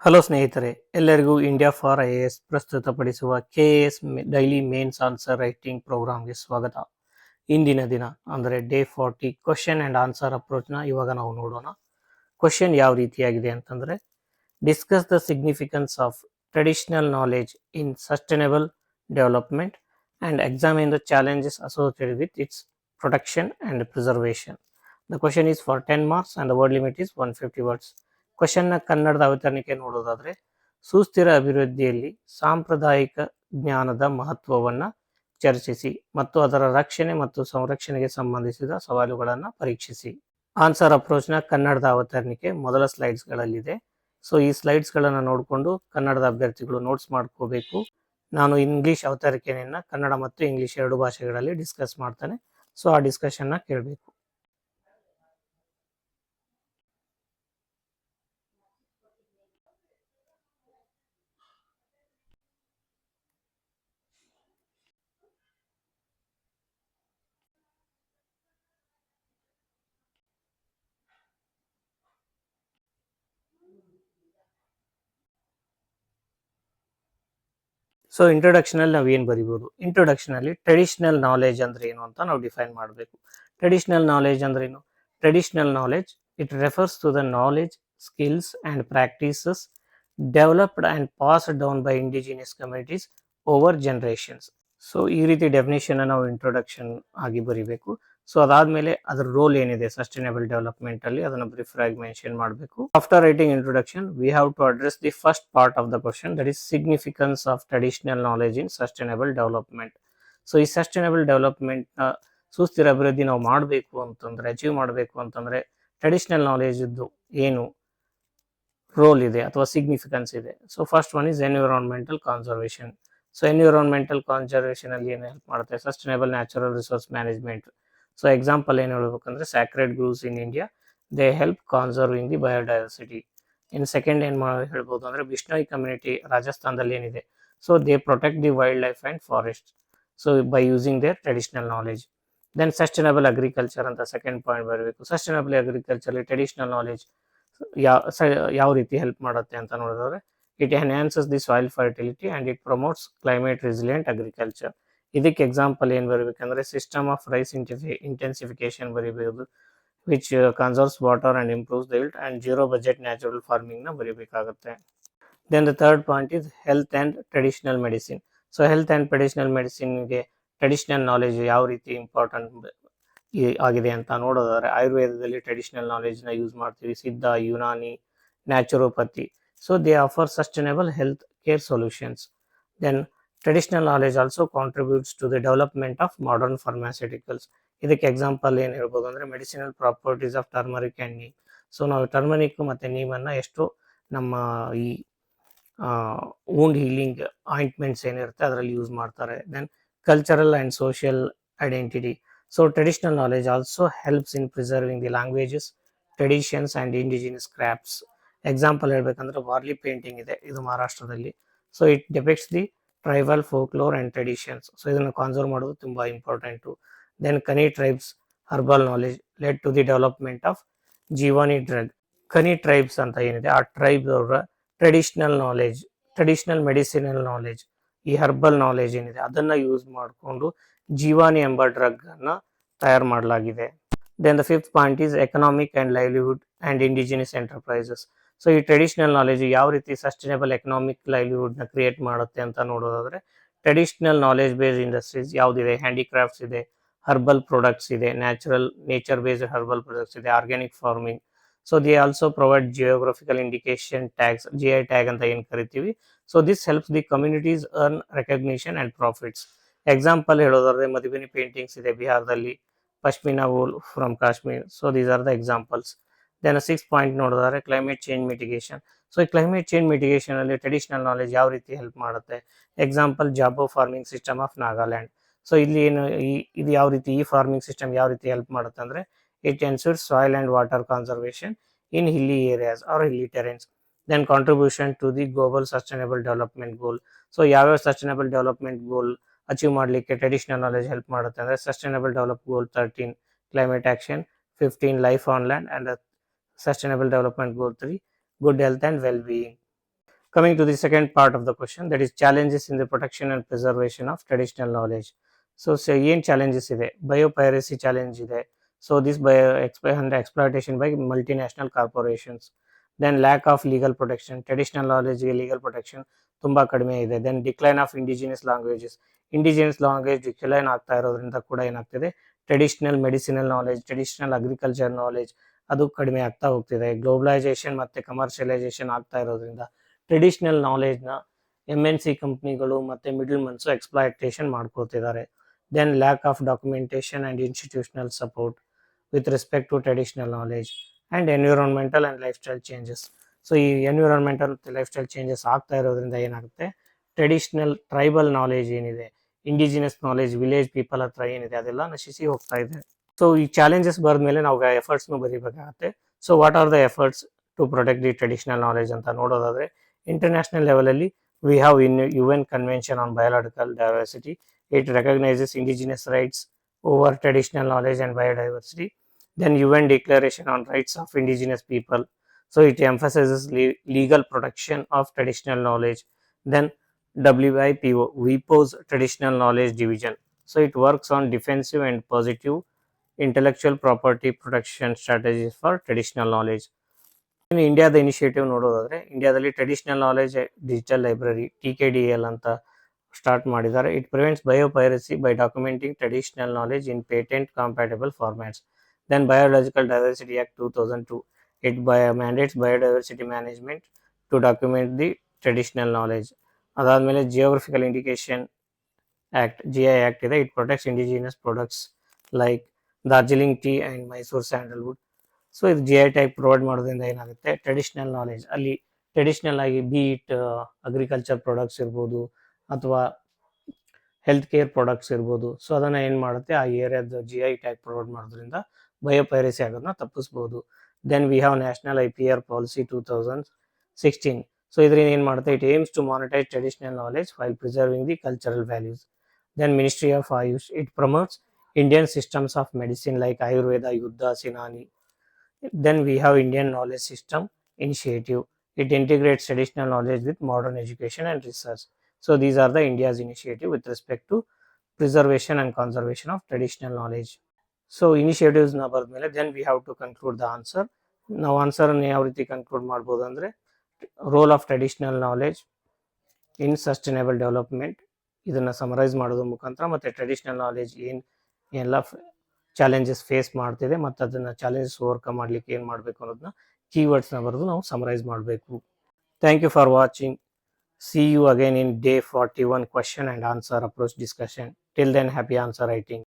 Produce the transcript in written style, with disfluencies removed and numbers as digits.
Hello ಸ್ನೇಹಿತರೆ, ಎಲ್ಲರಿಗೂ India for IAS ಪ್ರಸ್ತುತಪಡಿಸುವ KAS daily mains answer writing ಪ್ರೋಗ್ರಾಮ್ಗೆ ಸ್ವಾಗತ. ಇಂದಿನ ದಿನ ಅಂದರೆ ಡೇ 40 ಕ್ವಶನ್ ಆ್ಯಂಡ್ ಆನ್ಸರ್ ಅಪ್ರೋಚ್ನ ಇವಾಗ ನಾವು ನೋಡೋಣ. ಕ್ವಶನ್ ಯಾವ ರೀತಿಯಾಗಿದೆ ಅಂತಂದರೆ, discuss the significance of traditional knowledge in sustainable development and examine the challenges associated with its protection and preservation. The question is for 10 marks and the word limit is 150 words. ಕ್ವಶನ್ನ ಕನ್ನಡದ ಅವತರಣಿಕೆ ನೋಡೋದಾದ್ರೆ, ಸುಸ್ಥಿರ ಅಭಿವೃದ್ಧಿಯಲ್ಲಿ ಸಾಂಪ್ರದಾಯಿಕ ಜ್ಞಾನದ ಮಹತ್ವವನ್ನು ಚರ್ಚಿಸಿ ಮತ್ತು ಅದರ ರಕ್ಷಣೆ ಮತ್ತು ಸಂರಕ್ಷಣೆಗೆ ಸಂಬಂಧಿಸಿದ ಸವಾಲುಗಳನ್ನು ಪರೀಕ್ಷಿಸಿ. ಆನ್ಸರ್ ಅಪ್ರೋಚ್ನ ಕನ್ನಡದ ಅವತರಣಿಕೆ ಮೊದಲ ಸ್ಲೈಡ್ಸ್ಗಳಲ್ಲಿದೆ. ಸೊ ಈ ಸ್ಲೈಡ್ಸ್ಗಳನ್ನು ನೋಡಿಕೊಂಡು ಕನ್ನಡದ ಅಭ್ಯರ್ಥಿಗಳು ನೋಟ್ಸ್ ಮಾಡ್ಕೋಬೇಕು. ನಾನು ಇಂಗ್ಲೀಷ್ ಅವತರಣಿಕೆಯನ್ನು ಕನ್ನಡ ಮತ್ತು ಇಂಗ್ಲೀಷ್ ಎರಡು ಭಾಷೆಗಳಲ್ಲಿ ಡಿಸ್ಕಸ್ ಮಾಡ್ತಾನೆ. ಸೊ ಆ ಡಿಸ್ಕಷನ್ನ ಕೇಳಬೇಕು. ಸೊ ಇಂಟ್ರೊಡಕ್ಷನಲ್ಲಿ ನಾವು ಏನು ಬರಿಬೋದು? ಇಂಟ್ರೊಡಕ್ಷನಲ್ಲಿ ಟ್ರೆಡಿಷನಲ್ ನಾಲೆಜ್ ಅಂದ್ರೆ ಏನು ಅಂತ ನಾವು ಡಿಫೈನ್ ಮಾಡಬೇಕು. ಟ್ರೆಡಿಷನಲ್ ನಾಲೆಜ್ ಅಂದ್ರೆ ಏನು? Traditional knowledge it refers to the knowledge, skills and practices developed and passed down by indigenous communities over generations. So ಈ ರೀತಿ ಡೆಫಿನೇಷನ್ ನಾವು ಇಂಟ್ರೊಡಕ್ಷನ್ ಆಗಿ ಬರಿಬೇಕು. ಸೊ ಅದಾದ್ಮೇಲೆ ಅದರ ರೋಲ್ ಏನಿದೆ ಸಸ್ಟೈನಬಲ್ ಡೆವಲಪ್ಮೆಂಟ್ ಅಲ್ಲಿ ಅದನ್ನು ಬ್ರೀಫ್ ಆಗಿ ಮೆನ್ಷನ್ ಮಾಡಬೇಕು. After writing introduction we have to address the first part of the question, that is significance of traditional knowledge in sustainable development. So ಈ ಸಸ್ಟೈನಬಲ್ ಡೆವಲಪ್ಮೆಂಟ್ ನ ಸುಸ್ಥಿರ ಅಭಿವೃದ್ಧಿ ನಾವು ಮಾಡಬೇಕು ಅಂತಂದ್ರೆ, ಅಚೀವ್ ಮಾಡಬೇಕು ಅಂತಂದ್ರೆ ಟ್ರೆಡಿಷನಲ್ ನಾಲೆಜ್ ಇದ್ದು ಏನು ರೋಲ್ ಇದೆ ಅಥವಾ ಸಿಗ್ನಿಫಿಕೆನ್ಸ್ ಇದೆ. So first one is environmental conservation. So environmental conservation ಅಲ್ಲಿ ಏನು ಹೆಲ್ಪ್ ಮಾಡುತ್ತೆ? Sustainable natural resource management. So example ಏನು ಹೇಳ್ಬೇಕಂದ್ರೆ, sacred groves in India, they help conserving the biodiversity. In second ಏನು ಹೇಳ್ಬೋದು ಅಂದ್ರೆ, ಬಿಷ್ಣೋಯ್ ಕಮ್ಯುನಿಟಿ ರಾಜಸ್ಥಾನದಲ್ಲಿ ಏನಿದೆ, so they protect the wildlife and forest, so by using their traditional knowledge. Then sustainable agriculture ಅಂತ second point ಬರಬೇಕು. Sustainable ಅಗ್ರಿಕಲ್ಚರ್ಲಿ traditional knowledge ಯಾವ ರೀತಿ ಹೆಲ್ಪ್ ಮಾಡುತ್ತೆ ಅಂತ ನೋಡಿದ್ರೆ, it enhances the soil fertility and it promotes climate resilient agriculture. ಇದಕ್ಕೆ example ಏನು ಬರಬೇಕಂದ್ರೆ, ಸಿಸ್ಟಮ್ ಆಫ್ ರೈಸ್ ಇಂಟೆನ್ಸಿಫಿಕೇಶನ್ ಬರೀಬಹುದು, which conserves water and improves the yield, and zero budget natural ಫಾರ್ಮಿಂಗ್ನ ಬರೀಬೇಕಾಗುತ್ತೆ. Then the third point is health and traditional medicine. So health and traditional ಮೆಡಿಸಿನ್ಗೆ traditional knowledge ಯಾವ ರೀತಿ important ಆಗಿದೆ ಅಂತ ನೋಡೋದಾದ್ರೆ, ಆಯುರ್ವೇದದಲ್ಲಿ ಟ್ರೆಡಿಷನಲ್ ನಾಲೆಜ್ನ ಯೂಸ್ ಮಾಡ್ತೀವಿ, Siddha, Unani, naturopathy. So they offer sustainable health care solutions. Then traditional knowledge also contributes to the development of modern pharmaceuticals. ಇದಕ್ಕೆ example ಏನು ಹೇಳ್ಬೋದು ಅಂದರೆ, medicinal properties of turmeric and neem. So ನಾವು ಟರ್ಮರಿಕ್ ಮತ್ತು ನೀಮನ್ನು ಎಷ್ಟು ನಮ್ಮ ಈ ವೂಂಡ್ ಹೀಲಿಂಗ್ ಆಯಿಂಟ್ಮೆಂಟ್ಸ್ ಏನಿರುತ್ತೆ ಅದರಲ್ಲಿ ಯೂಸ್ ಮಾಡ್ತಾರೆ. Then cultural and social identity. So traditional knowledge also helps in preserving the languages, traditions and indigenous crafts. Example ಹೇಳ್ಬೇಕಂದ್ರೆ, ವಾರ್ಲಿ ಪೇಂಟಿಂಗ್ ಇದೆ, ಇದು ಮಹಾರಾಷ್ಟ್ರದಲ್ಲಿ. So it depicts the tribal folklore and traditions. So ಇದನ್ನು conserve ಮಾಡೋದು ತುಂಬ important. Then Kani tribes herbal knowledge led to the development of Jeevani drug. Kani tribes ಅಂತ ಏನಿದೆ, ಆ ಟ್ರೈಬ್ ಅವರ traditional knowledge, traditional medicinal knowledge, ಈ ಹರ್ಬಲ್ ನಾಲೆಜ್ ಏನಿದೆ ಅದನ್ನು ಯೂಸ್ ಮಾಡಿಕೊಂಡು ಜೀವಾನಿ ಎಂಬ ಡ್ರಗ್ ಅನ್ನು ತಯಾರು ಮಾಡಲಾಗಿದೆ. Then the fifth point is economic and livelihood and indigenous enterprises. So ಈ ಟ್ರೆಡಿಷನಲ್ ನಾಲೆಜ್ ಯಾವ ರೀತಿ ಸಸ್ಟೈನಬಲ್ ಎಕನಾಮಿಕ್ ಲೈವ್ಲಿಹುಡ್ನ ಕ್ರಿಯೇಟ್ ಮಾಡುತ್ತೆ ಅಂತ ನೋಡೋದಾದ್ರೆ, ಟ್ರೆಡಿಷನಲ್ ನಾಲೆಜ್ ಬೇಸ್ಡ್ ಇಂಡಸ್ಟ್ರೀಸ್ ಯಾವುದಿದೆ, ಹ್ಯಾಂಡಿಕ್ರಾಫ್ಟ್ಸ್ ಇದೆ, ಹರ್ಬಲ್ ಪ್ರಾಡಕ್ಟ್ಸ್ ಇದೆ, ನೇಚರ್ ಬೇಸ್ಡ್ ಹರ್ಬಲ್ ಪ್ರಾಡಕ್ಟ್ಸ್ ಇದೆ, organic farming. So they also provide geographical indication tags, GI tag ಅಂತ ಏನು ಕರಿತೀವಿ. So this helps the communities earn recognition and profits. Example ಹೇಳೋದಾದ್ರೆ, Madhubani paintings ಇದೆ ಬಿಹಾರದಲ್ಲಿ, pashmina wool from Kashmir. So these are the examples. Then 6th point ನೋಡಿದ್ರೆ, climate change mitigation. So ಈ climate change mitigation ಅಲ್ಲಿ traditional knowledge ಯಾವ ರೀತಿ ಹೆಲ್ಪ್ ಮಾಡುತ್ತೆ? Example Zabo farming system of Nagaland. So ಇಲ್ಲಿ ಏನು ಇದು ಯಾವ ರೀತಿ, ಈ ಫಾರ್ಮಿಂಗ್ ಸಿಸ್ಟಮ್ ಯಾವ ರೀತಿ ಹೆಲ್ಪ್ ಮಾಡುತ್ತೆ ಅಂದರೆ, it ensures soil and water conservation in hilly areas or hilly terrains. Then contribution to the global sustainable development goal. So ಯಾವ್ಯಾವ ಸಸ್ಟೈನಬಲ್ ಡೆವಲಪ್ಮೆಂಟ್ ಗೋಲ್ ಅಚೀವ್ ಮಾಡಲಿಕ್ಕೆ ಟ್ರೆಡಿಷನಲ್ ನಾಲೆಜ್ ಹೆಲ್ಪ್ ಮಾಡುತ್ತೆ ಅಂದರೆ, sustainable develop goal 13 climate action, 15 life on land, and sustainable development goal 3 good health and well being. Coming to the second part of the question, that is challenges in the protection and preservation of traditional knowledge. So ಏನು challenges ಇದೆ, biopiracy challenge ಇದೆ. So this exploitation by multinational corporations. Then lack of legal protection, traditional knowledge legal protection ತುಂಬಾ ಕಡಿಮೆ ಇದೆ. Then decline of indigenous languages, indigenous language decline ಆಗ್ತಾ ಇರೋದ್ರಿಂದ ಕೂಡ ಏನಾಗ್ತಿದೆ, traditional medicinal knowledge, traditional agriculture knowledge ಅದು ಕಡಿಮೆ ಆಗ್ತಾ ಹೋಗ್ತಿದೆ. ಗ್ಲೋಬಲೈಸೇಷನ್ ಮತ್ತೆ ಕಮರ್ಷಿಯಲೈಸೇಷನ್ ಆಗ್ತಾ ಇರೋದ್ರಿಂದ ಟ್ರೆಡಿಷನಲ್ ನಾಲೆಜ್ನ MNC ಕಂಪ್ನಿಗಳು ಮತ್ತು ಮಿಡಲ್ ಮನ್ಸು ಎಕ್ಸ್ಪ್ಲಾಯಿಟೇಷನ್ ಮಾಡ್ಕೋತಿದ್ದಾರೆ. Then lack of documentation and institutional support with respect to traditional knowledge and environmental and lifestyle changes. So ಈ ಎನ್ವಿರಾನ್ಮೆಂಟಲ್ ಮತ್ತು ಲೈಫ್ ಸ್ಟೈಲ್ ಚೇಂಜಸ್ ಆಗ್ತಾ ಇರೋದ್ರಿಂದ ಏನಾಗುತ್ತೆ, ಟ್ರೆಡಿಷನಲ್ ಟ್ರೈಬಲ್ ನಾಲೆಜ್ ಏನಿದೆ, indigenous knowledge village people ಹತ್ರ ಏನಿದೆ ಅದೆಲ್ಲ ನಶಿಸಿ ಹೋಗ್ತಾ ಇದೆ. ಸೊ ಈ ಚಾಲೆಂಜಸ್ ಬರೆದ್ಮೇಲೆ ನಾವು ಎಫರ್ಟ್ಸ್ನು ಬರೀಬೇಕಾಗತ್ತೆ. So what are the efforts to protect the traditional knowledge ಅಂತ ನೋಡೋದಾದರೆ, ಇಂಟರ್ನ್ಯಾಷನಲ್ ಲೆವೆಲಲ್ಲಿ we have UN convention on biological diversity. It recognises indigenous rights over traditional knowledge and biodiversity. Then UN Declaration on Rights of Indigenous People. So it emphasizes legal protection of traditional knowledge. Then WIPO, WIPO's Traditional Knowledge Division. So it works on defensive and positive intellectual property protection strategies for traditional knowledge. In India, the initiative ನೋಡೋದಾದ್ರೆ, ಇಂಡಿಯಾದಲ್ಲಿ traditional knowledge digital library TKDL ಅಂತ start ಮಾಡಿದ್ದಾರೆ. It prevents biopiracy by documenting traditional knowledge in patent compatible formats. Then Biological Diversity Act 2002, it mandates biodiversity management to document the traditional knowledge. ಅದಾದಮೇಲೆ Geographical Indication Act, GI Act ಇದೆ. It protects indigenous products like Darjeeling tea and Mysore sandalwood. So ಇದು GI type provide ಮಾಡೋದ್ರಿಂದ ಏನಾಗುತ್ತೆ, traditional knowledge ಅಲ್ಲಿ traditional ಆಗಿ ಬೀಟ್ agriculture products ಇರ್ಬೋದು ಅಥವಾ ಹೆಲ್ತ್ ಕೇರ್ ಪ್ರಾಡಕ್ಟ್ಸ್ ಇರ್ಬೋದು. ಸೊ ಅದನ್ನು ಏನು ಮಾಡುತ್ತೆ, ಆ ಏರಿಯಾದ GI ಟೈಪ್ ಪ್ರೊವೈಡ್ ಮಾಡೋದ್ರಿಂದ ಬಯೋಪೈರಸಿ ಆಗೋದನ್ನ ತಪ್ಪಿಸ್ಬೋದು. Then we have national IPR policy 2016. So ಇದರಿಂದ ಏನು ಮಾಡುತ್ತೆ, it aims to monetise traditional knowledge while preserving the cultural values. Then ministry of AYUSH, it promotes Indian systems of medicine like Ayurveda, ಯುದ್ಧ, ಸಿನಾನಿ. Then we have Indian Knowledge System Initiative. It integrates traditional knowledge with modern education and research. So these are the India's initiative with respect to preservation and conservation of traditional knowledge. So initiatives na barmele, then we have to conclude the answer. Now answer ಅನ್ನು ಯಾವ ರೀತಿ conclude ಮಾಡ್ಬೋದು ಅಂದರೆ, role of traditional knowledge in sustainable development ಇದನ್ನು summarise ಮಾಡೋದ್ರ ಮುಖಾಂತರ, ಮತ್ತು traditional knowledge ಎಲ್ಲ ಚಾಲೆಂಜಸ್ ಫೇಸ್ ಮಾಡ್ತಿದೆ ಮತ್ತು ಅದನ್ನು ಚಾಲೆಂಜಸ್ ಓವರ್ಕಮ್ ಮಾಡಲಿಕ್ಕೆ ಏನು ಮಾಡಬೇಕು ಅನ್ನೋದನ್ನ ಕೀವರ್ಡ್ಸ್ನ ಬರೆದು ನಾವು ಸಮರೈಸ್ ಮಾಡಬೇಕು. Thank you for watching. See you again in day 41 question and answer approach discussion. Till then, happy answer writing.